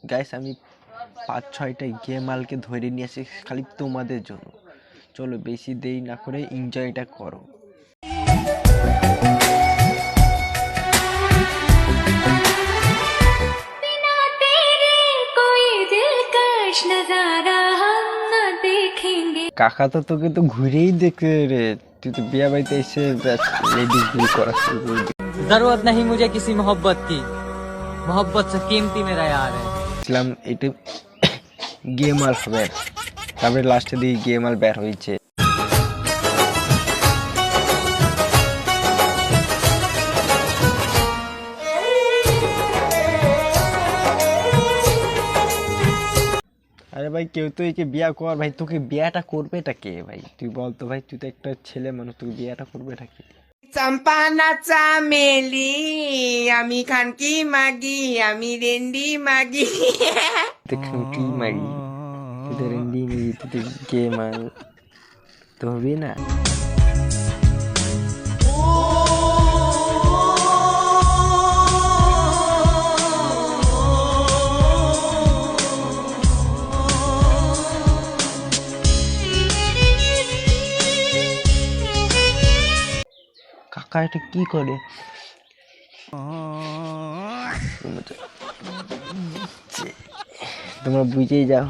Guys আমি 5-6টা game মালকে ধরে নিয়ে আসি খালি তোমাদের জন্য। চলো বেশি দেরি না করে এনজয়টা করো। কাকা তো তোকে তো ঘুরেই দেখে রে, তুই তো বিয়া বাড়িতে এসে লেডিস বিল করা শুরু করে দিলি। जरूरत नहीं मुझे किसी मोहब्बत की, मोहब्बत से कीमती मेरा यार है। ইসলাম এটা গেম আর হবে, তারপরে লাস্টে দিয়ে গেম আর বের হয়েছে। আরে ভাই কেউ তো একে বিয়া কর ভাই, তোকে বিয়াটা করবেটা কে ভাই তুই বল তো ভাই, তুই তো একটা ছেলে মানুষ, তোকে বিয়াটা করবেটা কে? চম্পানা চামেলি, আমি খানকি মাগি, আমি রেন্ডি মাগি। দেখুন কি মারি, তুই তো রেন্ডি মারি, তুই তো গেম আর তো হবে না। কাকা এটা কি করে? তোমরা বুঝেই যাও।